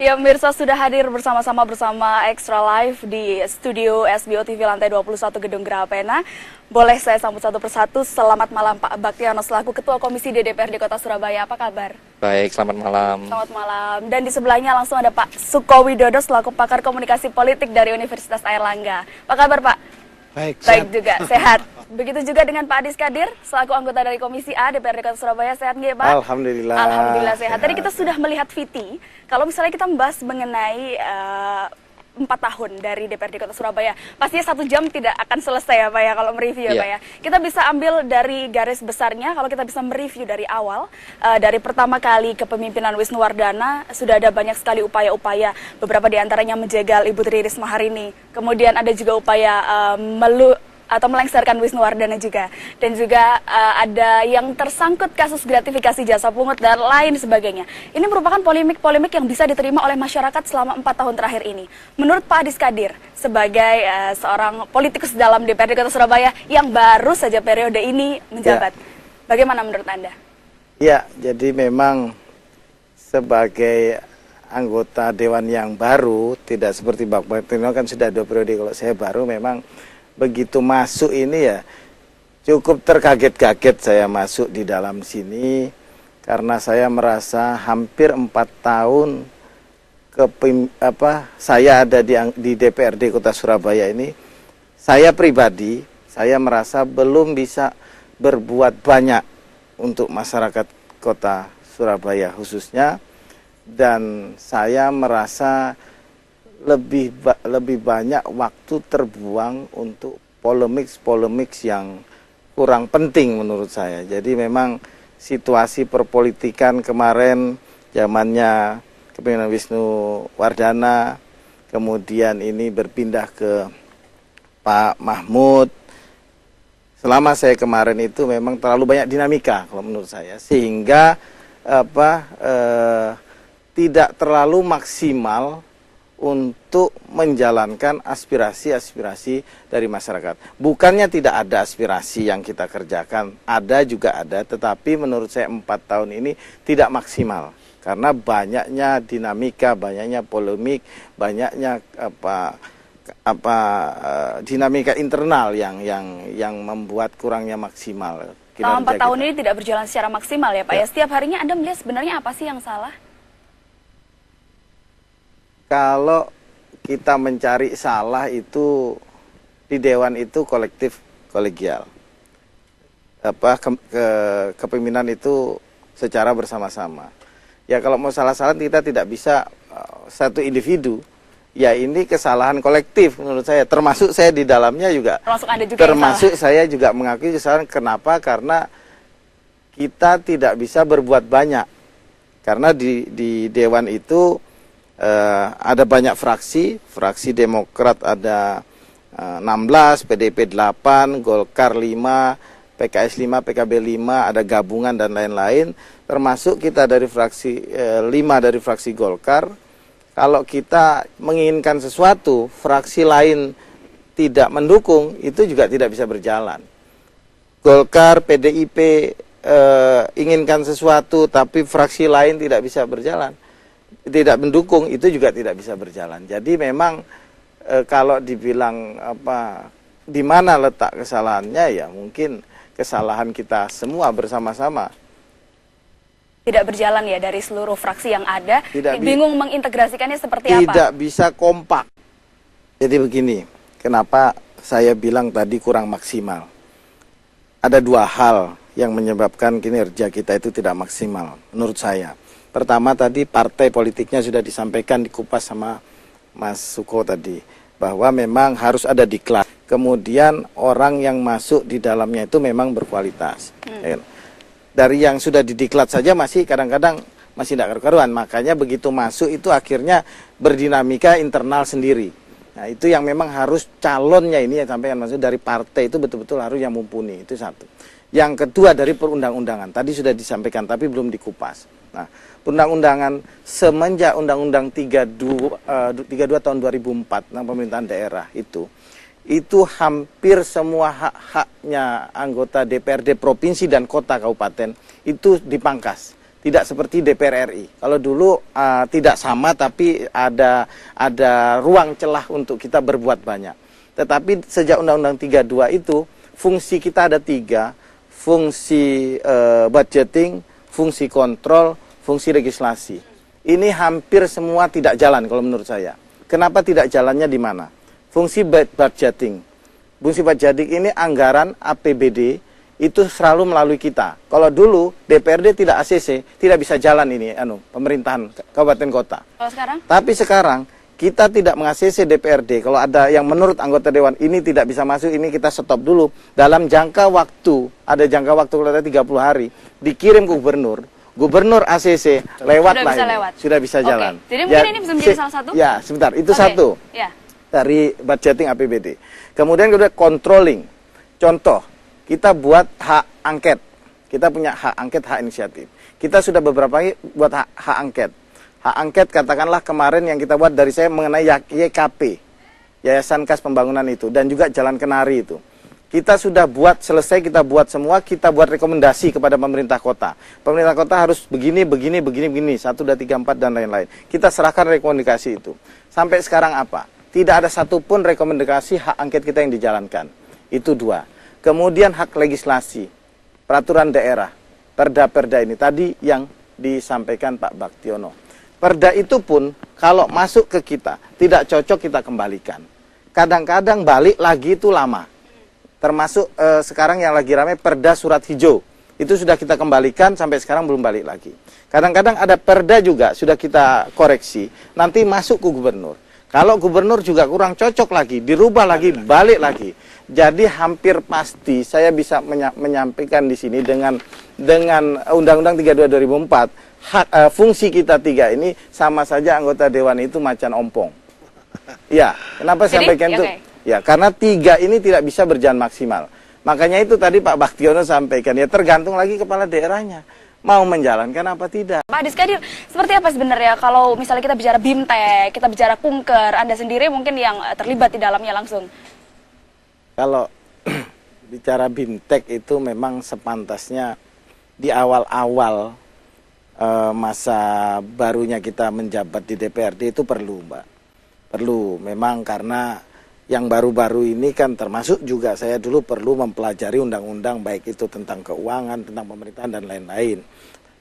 Ya, pemirsa sudah hadir bersama-sama Extra Live di studio SBO TV lantai 21 Gedung Grahapena. Boleh saya sambut satu persatu. Selamat malam Pak Baktiano selaku Ketua Komisi DPRD Kota Surabaya. Apa kabar? Baik, selamat malam. Selamat malam. Dan di sebelahnya langsung ada Pak Suko Widodo selaku pakar komunikasi politik dari Universitas Airlangga. Apa kabar Pak? Baik, Baik juga, sehat. Begitu juga dengan Pak Adis Kadir, selaku anggota dari Komisi A DPRD Kota Surabaya. Sehat nggih, Pak? Alhamdulillah. Alhamdulillah sehat. Tadi kita sudah melihat VT, kalau misalnya kita membahas mengenai 4 tahun dari DPRD Kota Surabaya, pastinya 1 jam tidak akan selesai ya Pak ya, kalau mereview ya Pak ya. Kita bisa ambil dari garis besarnya, kalau kita bisa mereview dari awal, dari pertama kali kepemimpinan Wisnu Wardana, sudah ada banyak sekali upaya-upaya, beberapa diantaranya menjegal Ibu Tri Risma hari ini. Kemudian ada juga upaya melengsarkan Wisnu Wardana juga, dan juga ada yang tersangkut kasus gratifikasi jasa pungut dan lain sebagainya. Ini merupakan polemik-polemik yang bisa diterima oleh masyarakat selama 4 tahun terakhir ini. Menurut Pak Adis Kadir, sebagai seorang politikus dalam DPRD Kota Surabaya yang baru saja periode ini menjabat, bagaimana menurut Anda? Ya, jadi memang sebagai anggota Dewan yang baru, tidak seperti Pak Baktiano kan sudah 2 periode, kalau saya baru memang begitu masuk ini ya cukup terkaget-kaget saya masuk di dalam sini karena saya merasa hampir 4 tahun saya ada di DPRD Kota Surabaya ini, saya pribadi saya merasa belum bisa berbuat banyak untuk masyarakat Kota Surabaya khususnya, dan saya merasa lebih banyak waktu terbuang untuk polemik yang kurang penting menurut saya. Jadi memang situasi perpolitikan kemarin zamannya kepemimpinan Wisnu Wardana, kemudian ini berpindah ke Pak Mahmud. Selama saya kemarin itu memang terlalu banyak dinamika kalau menurut saya, sehingga tidak terlalu maksimal untuk menjalankan aspirasi-aspirasi dari masyarakat. Bukannya tidak ada aspirasi yang kita kerjakan, juga ada, tetapi menurut saya 4 tahun ini tidak maksimal. Karena banyaknya dinamika, banyaknya polemik, banyaknya dinamika internal yang membuat kurangnya maksimal. Selama 4 tahun ini tidak berjalan secara maksimal ya Pak ya. Setiap harinya Anda melihat sebenarnya apa sih yang salah? Kalau kita mencari salah itu di Dewan itu kolektif, kolegial. Kepemimpinan itu secara bersama-sama. Ya kalau mau salah-salah kita tidak bisa satu individu. Ya ini kesalahan kolektif menurut saya. Termasuk saya di dalamnya juga. Termasuk Anda juga. Termasuk saya juga mengakui kesalahan. Kenapa? Karena kita tidak bisa berbuat banyak. Karena di Dewan itu ada banyak fraksi Demokrat ada 16, PDIP 8, Golkar 5, PKS 5, PKB 5, ada gabungan dan lain-lain, termasuk kita dari fraksi 5 dari fraksi Golkar. Kalau kita menginginkan sesuatu, fraksi lain tidak mendukung, itu juga tidak bisa berjalan. Golkar, PDIP inginkan sesuatu, tapi fraksi lain tidak bisa berjalan, tidak mendukung, itu juga tidak bisa berjalan. Jadi memang kalau dibilang di mana letak kesalahannya, ya mungkin kesalahan kita semua bersama-sama. Tidak berjalan ya dari seluruh fraksi yang ada, bingung mengintegrasikannya seperti apa? Tidak bisa kompak. Jadi begini, kenapa saya bilang tadi kurang maksimal. Ada 2 hal yang menyebabkan kinerja kita itu tidak maksimal menurut saya. Pertama tadi partai politiknya sudah disampaikan, dikupas sama Mas Suko tadi, bahwa memang harus ada diklat. Kemudian orang yang masuk di dalamnya itu memang berkualitas. Dari yang sudah didiklat saja masih kadang-kadang masih tidak karu-karuan. Makanya begitu masuk itu akhirnya berdinamika internal sendiri. Nah itu yang memang harus calonnya ini yang sampaikan masuk dari partai itu betul-betul harus yang mumpuni. Itu satu. Yang kedua dari perundang-undangan. Tadi sudah disampaikan tapi belum dikupas. Nah, perundang-undangan semenjak Undang-Undang 32 tahun 2004 tentang pemerintahan daerah itu hampir semua hak-haknya anggota DPRD provinsi dan kota kabupaten itu dipangkas. tidak seperti DPR RI. Kalau dulu tidak sama, tapi ada ruang celah untuk kita berbuat banyak. Tetapi sejak Undang-Undang 32 itu, fungsi kita ada 3, fungsi budgeting, fungsi kontrol, fungsi legislasi. Ini hampir semua tidak jalan kalau menurut saya. Kenapa tidak jalannya di mana? Fungsi budgeting. Fungsi budgeting ini anggaran APBD itu selalu melalui kita. Kalau dulu DPRD tidak ACC, tidak bisa jalan ini pemerintahan kabupaten kota. Kalau sekarang? Tapi sekarang kita tidak meng-ACC DPRD. Kalau ada yang menurut anggota dewan ini tidak bisa masuk, ini kita stop dulu. Dalam jangka waktu, ada jangka waktu kalau 30 hari, dikirim ke gubernur. Gubernur ACC lewatlah ini. Sudah bisa jalan. Jadi mungkin ini bisa menjadi salah satu? Ya, sebentar. Itu satu. Ya. Dari budgeting APBD. Kemudian kedua controlling. Contoh, kita buat hak angket. Kita punya hak angket, hak inisiatif. Kita sudah beberapa kali buat hak angket. Hak angket katakanlah kemarin yang kita buat dari saya mengenai YKP, Yayasan Kas Pembangunan itu, dan juga Jalan Kenari itu. Kita sudah buat selesai, kita buat semua, kita buat rekomendasi kepada pemerintah kota. Pemerintah kota harus begini, 1, 2, 3, 4 dan lain-lain. Kita serahkan rekomendasi itu. Sampai sekarang apa? Tidak ada satupun rekomendasi hak angket kita yang dijalankan. Itu 2. Kemudian hak legislasi, peraturan daerah, perda-perda ini tadi yang disampaikan Pak Baktiono. Perda itu pun kalau masuk ke kita tidak cocok kita kembalikan. Kadang-kadang balik lagi itu lama. Termasuk sekarang yang lagi ramai perda surat hijau. Itu sudah kita kembalikan sampai sekarang belum balik lagi. Kadang-kadang ada perda juga sudah kita koreksi, nanti masuk ke gubernur. Kalau gubernur juga kurang cocok lagi, dirubah lagi, balik lagi. Jadi hampir pasti saya bisa menyampaikan di sini dengan Undang-Undang 32 2004, fungsi kita 3 ini sama saja anggota dewan itu macan ompong. Ya, kenapa saya sampaikan itu? Ya, karena 3 ini tidak bisa berjalan maksimal. Makanya itu tadi Pak Baktiono sampaikan, ya tergantung lagi kepala daerahnya. Mau menjalankan apa tidak. Pak Diskadir, seperti apa sebenarnya kalau misalnya kita bicara BIMTEK, kita bicara Kunker, Anda sendiri mungkin yang terlibat di dalamnya langsung? Kalau bicara BIMTEK itu memang sepantasnya di awal-awal masa barunya kita menjabat di DPRD itu perlu, Mbak. Perlu, memang karena yang baru-baru ini kan termasuk juga saya dulu perlu mempelajari undang-undang baik itu tentang keuangan, tentang pemerintahan dan lain-lain.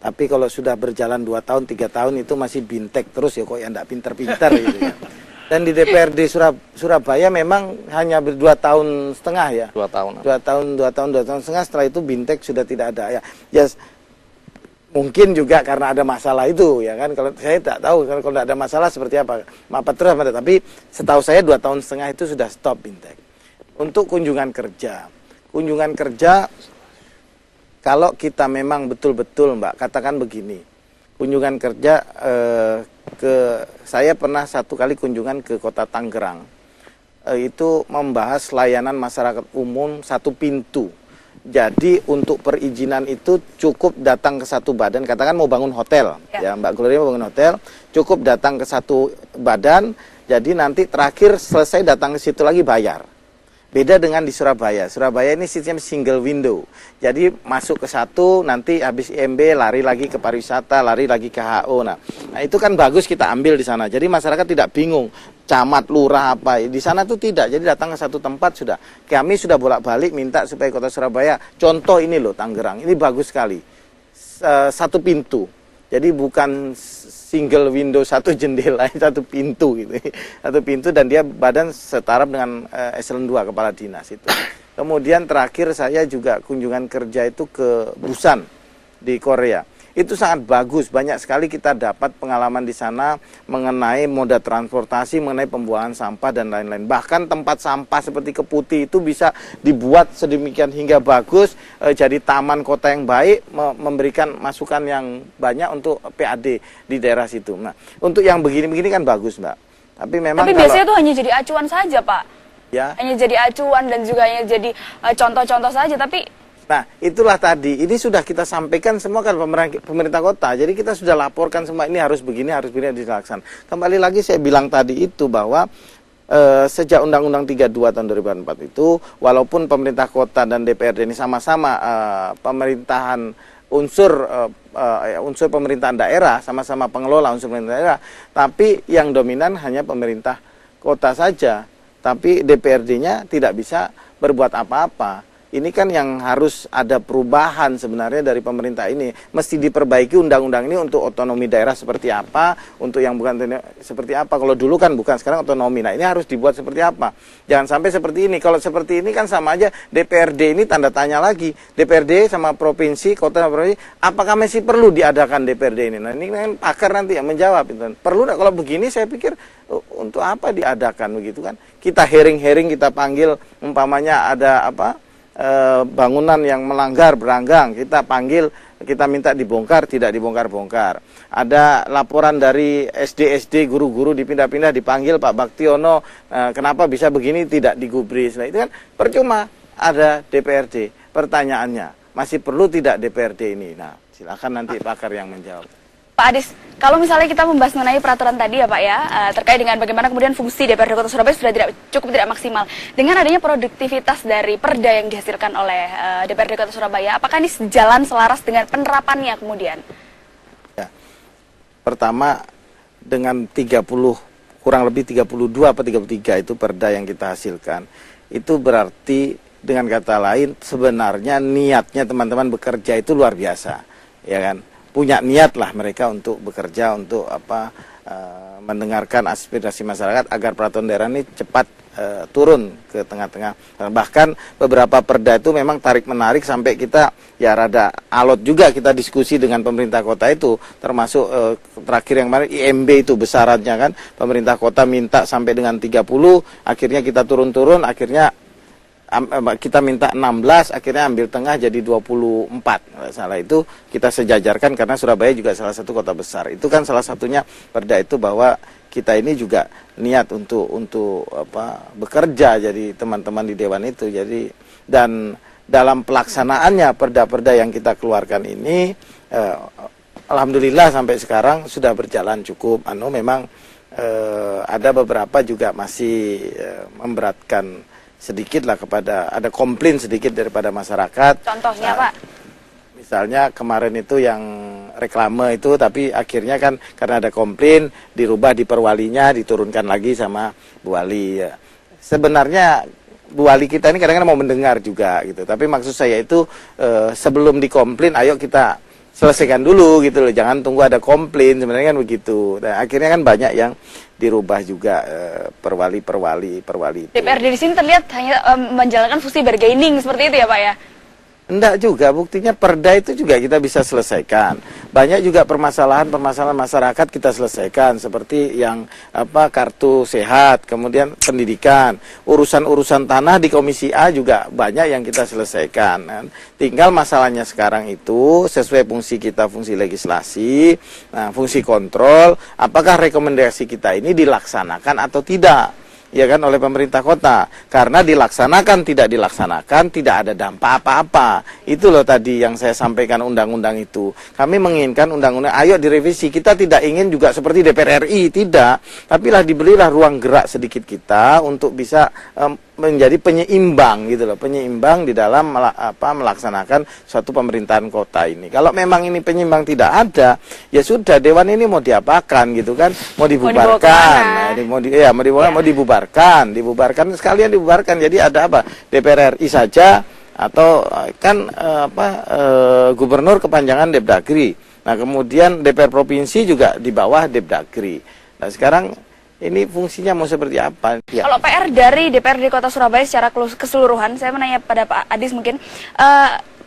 Tapi kalau sudah berjalan 2 tahun, 3 tahun itu masih BIMTEK terus ya kok ya enggak pinter-pinter gitu ya. Dan di DPRD Surabaya memang hanya 2 tahun setengah ya. 2 tahun. 2 tahun setengah, setelah itu BIMTEK sudah tidak ada ya. Ya mungkin juga karena ada masalah itu ya kan, kalau saya tak tahu kalau tidak ada masalah seperti apa terus ada, tapi setahu saya 2 tahun setengah itu sudah stop BIMTEK. Untuk kunjungan kerja kalau kita memang betul-betul Mbak katakan begini, kunjungan kerja saya pernah 1 kali kunjungan ke kota Tangerang, itu membahas layanan masyarakat umum 1 pintu. Jadi untuk perizinan itu cukup datang ke 1 badan, katakan mau bangun hotel, ya Mbak Gloria mau bangun hotel, cukup datang ke 1 badan, jadi nanti terakhir selesai datang ke situ lagi bayar. Beda dengan di Surabaya. Surabaya ini sistem single window. Jadi masuk ke 1, nanti habis IMB lari lagi ke pariwisata, lari lagi ke HO. Nah itu kan bagus kita ambil di sana. Jadi masyarakat tidak bingung, camat, lurah apa. Di sana tuh tidak. Jadi datang ke 1 tempat sudah. Kami sudah bolak-balik minta supaya kota Surabaya, contoh ini loh Tangerang, ini bagus sekali. 1 pintu. Jadi bukan single window, 1 jendela, 1 pintu gitu. 1 pintu dan dia badan setara dengan eselon 2 kepala dinas itu. Kemudian terakhir saya juga kunjungan kerja itu ke Busan di Korea. Itu sangat bagus, banyak sekali kita dapat pengalaman di sana mengenai moda transportasi, mengenai pembuangan sampah dan lain-lain. Bahkan tempat sampah seperti Keputi itu bisa dibuat sedemikian hingga bagus, jadi taman kota yang baik, memberikan masukan yang banyak untuk PAD di daerah situ. Nah, untuk yang begini-begini kan bagus, Mbak. Tapi biasanya itu hanya jadi acuan saja, Pak. Ya. Hanya jadi acuan dan juga hanya jadi contoh-contoh saja, tapi nah, itulah tadi, ini sudah kita sampaikan semua kan pemerintah kota, jadi kita sudah laporkan semua ini harus begini dilaksanakan. Kembali lagi saya bilang tadi itu bahwa sejak Undang-Undang 32 tahun 2004 itu, walaupun pemerintah kota dan DPRD ini sama-sama pemerintahan unsur pemerintahan daerah, sama-sama pengelola unsur pemerintahan daerah, tapi yang dominan hanya pemerintah kota saja, tapi DPRD-nya tidak bisa berbuat apa-apa. Ini kan yang harus ada perubahan sebenarnya dari pemerintah ini. Mesti diperbaiki undang-undang ini untuk otonomi daerah seperti apa, untuk yang bukan seperti apa. Kalau dulu kan bukan, sekarang otonomi. Nah, ini harus dibuat seperti apa. Jangan sampai seperti ini. Kalau seperti ini kan sama aja DPRD ini tanda tanya lagi. DPRD sama provinsi, kota sama provinsi, apakah masih perlu diadakan DPRD ini? Nah, ini kan pakar nanti yang menjawab. Perlu nggak? Kalau begini saya pikir untuk apa diadakan begitu kan? Kita hearing-hearing, kita panggil umpamanya ada apa? Bangunan yang melanggar beranggang, kita panggil, kita minta dibongkar, tidak dibongkar-bongkar. Ada laporan dari SD guru-guru dipindah-pindah, dipanggil Pak Baktiono, kenapa bisa begini, tidak digubris. Nah, itu kan percuma ada DPRD. Pertanyaannya, masih perlu tidak DPRD ini? Nah, silakan nanti pakar yang menjawab. Pak Adis, kalau misalnya kita membahas mengenai peraturan tadi ya Pak ya, terkait dengan bagaimana kemudian fungsi DPRD Kota Surabaya sudah cukup tidak maksimal. Dengan adanya produktivitas dari perda yang dihasilkan oleh DPRD Kota Surabaya, apakah ini sejalan selaras dengan penerapannya kemudian? Ya. Pertama, dengan 30, kurang lebih 32 atau 33 itu perda yang kita hasilkan, itu berarti dengan kata lain sebenarnya niatnya teman-teman bekerja itu luar biasa, ya kan? Punya niat lah mereka untuk bekerja, untuk mendengarkan aspirasi masyarakat agar peraturan daerah ini cepat turun ke tengah-tengah. Bahkan beberapa perda itu memang tarik-menarik sampai kita ya rada alot juga kita diskusi dengan pemerintah kota itu, termasuk terakhir yang kemarin IMB itu besarannya kan, pemerintah kota minta sampai dengan 30, akhirnya kita turun-turun, akhirnya kita minta 16, akhirnya ambil tengah jadi 24. Salah itu kita sejajarkan karena Surabaya juga salah satu kota besar. Itu kan salah satunya perda itu bahwa kita ini juga niat untuk bekerja jadi teman-teman di dewan itu. Jadi dan dalam pelaksanaannya perda-perda yang kita keluarkan ini alhamdulillah sampai sekarang sudah berjalan cukup. Memang ada beberapa juga masih memberatkan sedikit lah ada komplain sedikit daripada masyarakat. Contohnya Pak? Misalnya kemarin itu yang reklame itu, tapi akhirnya kan karena ada komplain dirubah di perwalinya, diturunkan lagi sama Bu Wali. Ya. Sebenarnya Bu Wali kita ini kadang-kadang mau mendengar juga gitu, tapi maksud saya itu sebelum dikomplain ayo kita selesaikan dulu gitu loh, jangan tunggu ada komplain, sebenarnya kan begitu. Dan akhirnya kan banyak yang dirubah juga perwali itu. DPRD di sini terlihat hanya menjalankan fungsi bargaining seperti itu ya Pak ya? Enggak juga, buktinya perda itu juga kita bisa selesaikan. Banyak juga permasalahan masyarakat kita selesaikan, seperti yang kartu sehat, kemudian pendidikan, urusan tanah di Komisi A juga banyak yang kita selesaikan. Tinggal masalahnya sekarang itu sesuai fungsi kita, fungsi legislasi, fungsi kontrol, apakah rekomendasi kita ini dilaksanakan atau tidak. Ya kan, oleh pemerintah kota. Karena dilaksanakan, tidak dilaksanakan, tidak ada dampak apa-apa. Itu loh tadi yang saya sampaikan undang-undang itu. Kami menginginkan undang-undang, ayo direvisi. Kita tidak ingin juga seperti DPR RI, tidak. Tapi diberilah ruang gerak sedikit kita untuk bisa menjadi penyeimbang gitu loh, penyeimbang di dalam melaksanakan suatu pemerintahan kota ini. Kalau memang ini penyeimbang tidak ada, ya sudah dewan ini mau diapakan gitu kan, mau dibubarkan, mau dibubarkan sekalian dibubarkan. Jadi ada apa? DPR RI saja atau kan gubernur kepanjangan Depdagri. Nah, kemudian DPR provinsi juga di bawah Depdagri. Nah, sekarang ini fungsinya mau seperti apa? Ya. Kalau PR dari DPRD Kota Surabaya secara keseluruhan, saya menanya pada Pak Adis mungkin,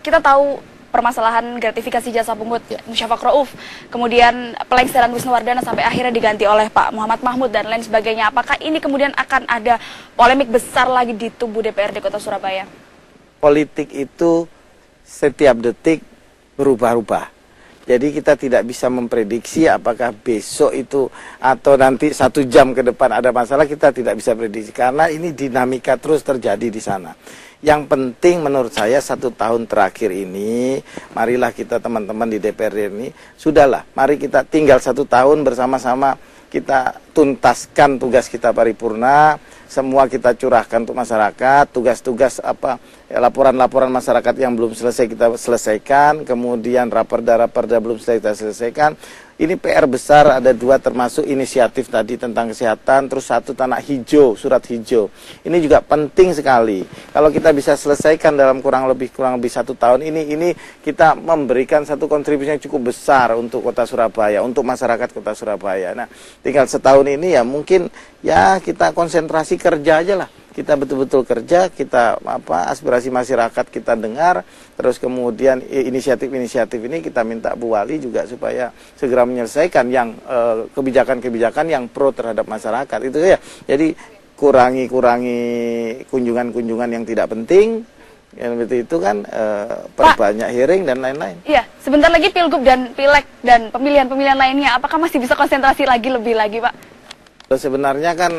kita tahu permasalahan gratifikasi jasa pungut Musyafaq Rauf, kemudian pelengseran Wisnuwardana sampai akhirnya diganti oleh Pak Muhammad Mahmud dan lain sebagainya. Apakah ini kemudian akan ada polemik besar lagi di tubuh DPRD Kota Surabaya? Politik itu setiap detik berubah-ubah. Jadi kita tidak bisa memprediksi apakah besok itu atau nanti 1 jam ke depan ada masalah, kita tidak bisa prediksi karena ini dinamika terus terjadi di sana. Yang penting menurut saya 1 tahun terakhir ini, marilah kita teman-teman di DPRD ini, sudahlah, mari kita tinggal 1 tahun bersama-sama kita tuntaskan tugas kita paripurna, semua kita curahkan untuk masyarakat, tugas-tugas laporan-laporan masyarakat yang belum selesai kita selesaikan, kemudian raperda-raperda belum selesai kita selesaikan. Ini PR besar, ada 2 termasuk inisiatif tadi tentang kesehatan, terus 1 tanah hijau, surat hijau. Ini juga penting sekali. Kalau kita bisa selesaikan dalam kurang lebih 1 tahun ini kita memberikan satu kontribusi yang cukup besar untuk Kota Surabaya, untuk masyarakat Kota Surabaya. Nah, tinggal setahun ini ya mungkin ya kita konsentrasi kerja aja lah. Kita betul-betul kerja, kita aspirasi masyarakat kita dengar, terus kemudian inisiatif-inisiatif ini kita minta Bu Wali juga supaya segera menyelesaikan yang kebijakan-kebijakan yang pro terhadap masyarakat itu ya. Jadi kurangi kunjungan-kunjungan yang tidak penting, yang itu kan perbanyak hearing dan lain-lain. Iya, sebentar lagi Pilgub dan Pileg dan pemilihan-pemilihan lainnya, apakah masih bisa konsentrasi lebih lagi, Pak? Sebenarnya kan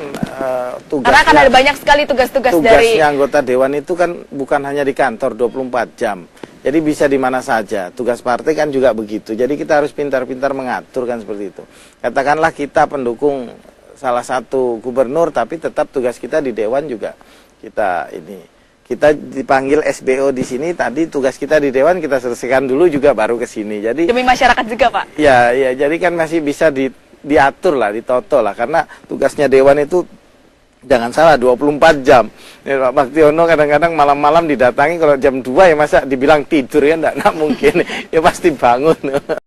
karena akan ada banyak sekali tugasnya dari anggota dewan itu kan bukan hanya di kantor 24 jam. Jadi bisa di mana saja. Tugas partai kan juga begitu. Jadi kita harus pintar-pintar mengatur kan seperti itu. Katakanlah kita pendukung salah satu gubernur tapi tetap tugas kita di dewan juga kita dipanggil SBO di sini, tadi tugas kita di dewan kita selesaikan dulu juga baru ke sini. Jadi demi masyarakat juga, Pak. Ya, jadi kan masih bisa diatur lah, ditoto lah, karena tugasnya dewan itu jangan salah 24 jam. Ya, Pak Baktiono kadang-kadang malam-malam didatangi, kalau jam 2 ya masa dibilang tidur ya enggak mungkin. Ya pasti bangun.